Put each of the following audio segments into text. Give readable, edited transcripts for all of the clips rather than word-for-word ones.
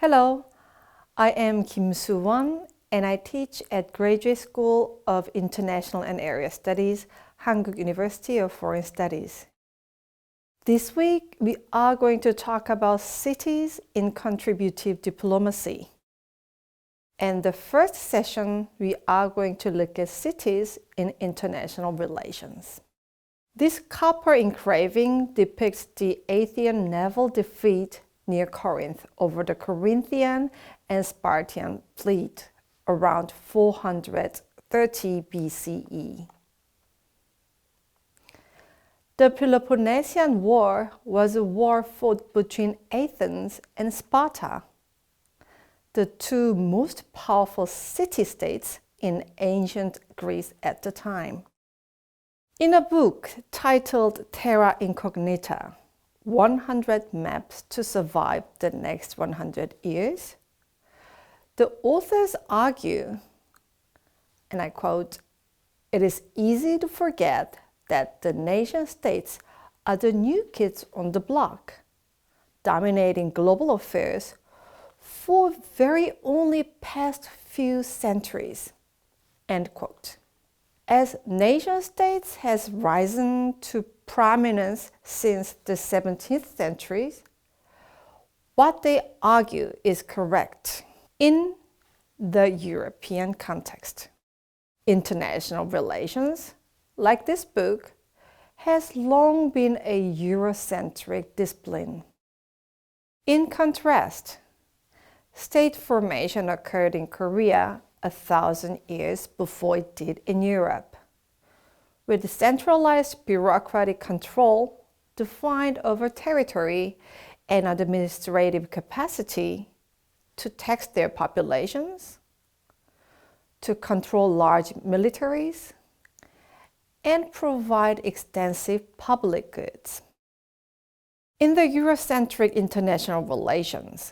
Hello, I am Kim Soo-won and I teach at Graduate School of International and Area Studies, Hankuk University of Foreign Studies. This week, we are going to talk about cities in contributive diplomacy. And the first session, we are going to look at cities in international relations. This copper engraving depicts the Athenian naval defeat near Corinth over the Corinthian and Spartan fleet around 430 BCE. The Peloponnesian War was a war fought between Athens and Sparta, the two most powerful city-states in ancient Greece at the time. In a book titled Terra Incognita, 100 Maps to Survive the Next 100 Years, the authors argue, and I quote, "It is easy to forget that the nation-states are the new kids on the block, dominating global affairs for very only past few centuries." End quote. As nation-states has risen to prominence since the 17th century, what they argue is correct in the European context. International relations, like this book, has long been a Eurocentric discipline. In contrast, state formation occurred in Korea 1,000 years before it did in Europe, with centralized bureaucratic control defined over territory and administrative capacity to tax their populations, to control large militaries, and provide extensive public goods. In the Eurocentric international relations,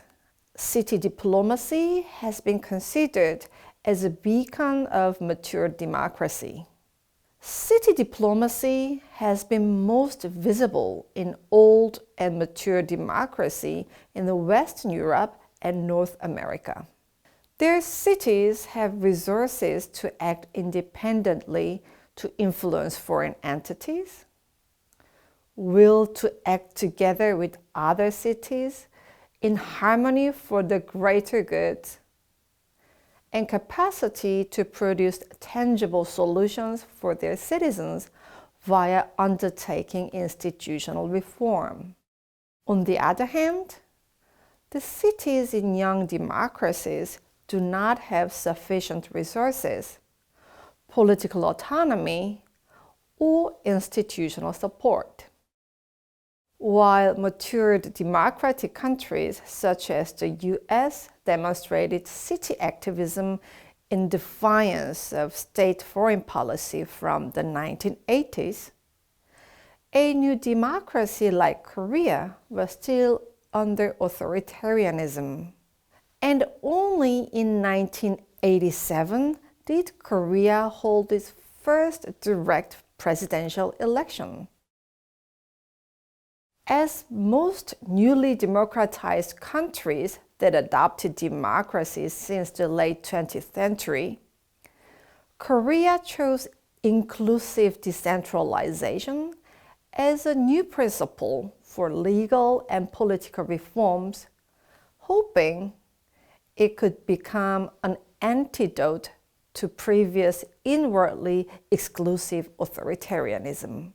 city diplomacy has been considered as a beacon of mature democracy. City diplomacy has been most visible in old and mature democracy in the Western Europe and North America. Their cities have resources to act independently to influence foreign entities, will to act together with other cities in harmony for the greater good, and capacity to produce tangible solutions for their citizens via undertaking institutional reform. On the other hand, the cities in young democracies do not have sufficient resources, political autonomy, or institutional support. While matured democratic countries such as the US demonstrated city activism in defiance of state foreign policy from the 1980s, a new democracy like Korea was still under authoritarianism. And only in 1987 did Korea hold its first direct presidential election. As most newly democratized countries that adopted democracy since the late 20th century, Korea chose inclusive decentralization as a new principle for legal and political reforms, hoping it could become an antidote to previous inwardly exclusive authoritarianism.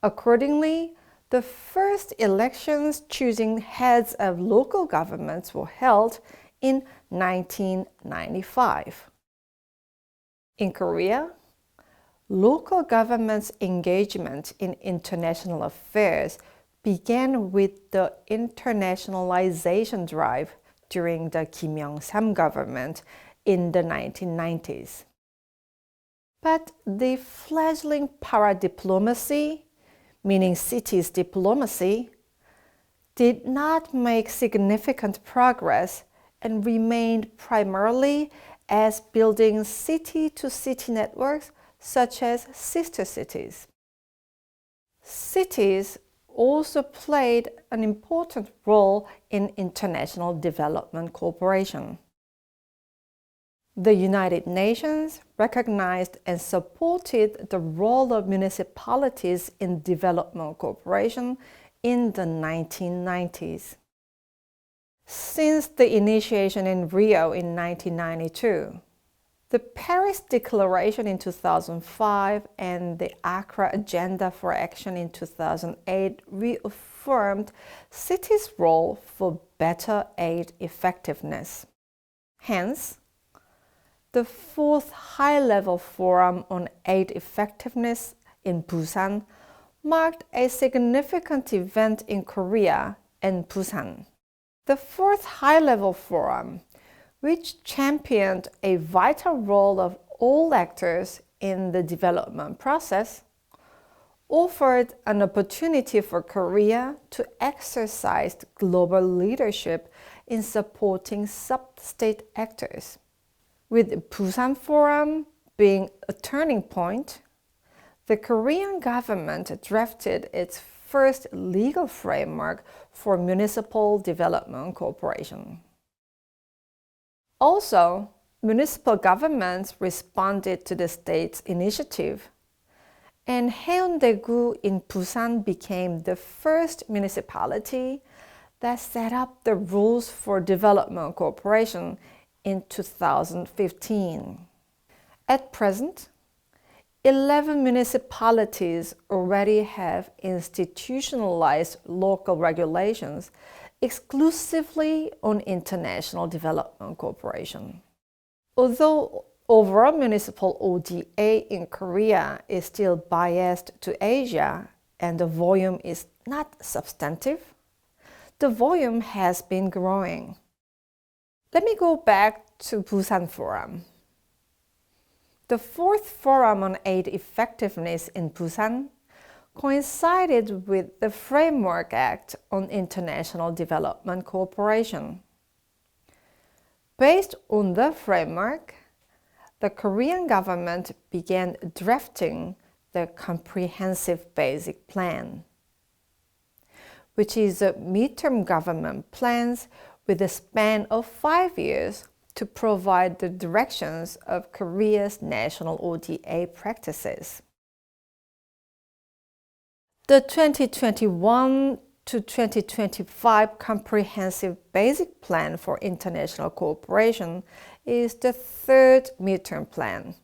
Accordingly, the first elections choosing heads of local governments were held in 1995. In Korea, local governments' engagement in international affairs began with the internationalization drive during the Kim Il-sung government in the 1990s. But the fledgling paradiplomacy, meaning cities diplomacy, did not make significant progress and remained primarily as building city-to-city networks such as sister cities. Cities also played an important role in international development cooperation. The United Nations recognized and supported the role of municipalities in development cooperation in the 1990s. Since the initiation in Rio in 1992, the Paris Declaration in 2005 and the Accra Agenda for Action in 2008 reaffirmed cities' role for better aid effectiveness. Hence, the fourth high-level forum on aid effectiveness in Busan marked a significant event in Korea and Busan. The fourth high-level forum, which championed a vital role of all actors in the development process, offered an opportunity for Korea to exercise global leadership in supporting sub-state actors. With the Busan Forum being a turning point, the Korean government drafted its first legal framework for municipal development cooperation. Also, municipal governments responded to the state's initiative, and Haeundae-gu in Busan became the first municipality that set up the rules for development cooperation in 2015. At present, 11 municipalities already have institutionalized local regulations exclusively on international development cooperation. Although overall municipal ODA in Korea is still biased to Asia and the volume is not substantive, the volume has been growing. Let me go back to Busan Forum. The fourth Forum on Aid Effectiveness in Busan coincided with the Framework Act on International Development Cooperation. Based on the framework, the Korean government began drafting the Comprehensive Basic Plan, which is a midterm government plans with a span of 5 years to provide the directions of Korea's national ODA practices. The 2021 to 2025 Comprehensive Basic Plan for International Cooperation is the third midterm plan.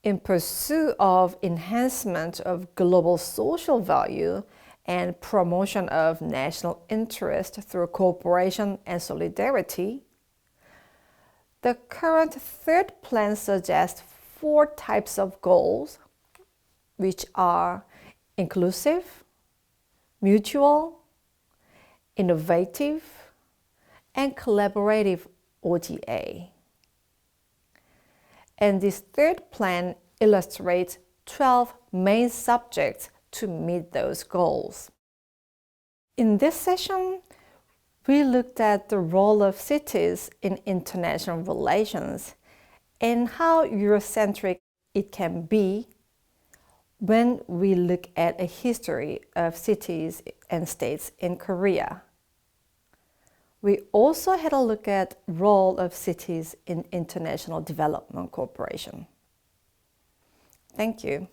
In pursuit of enhancement of global social value and promotion of national interest through cooperation and solidarity, the current third plan suggests 4 types of goals, which are inclusive, mutual, innovative, and collaborative ODA. And this third plan illustrates 12 main subjects to meet those goals. In this session, we looked at the role of cities in international relations and how Eurocentric it can be when we look at a history of cities and states in Korea. We also had a look at the role of cities in international development cooperation. Thank you.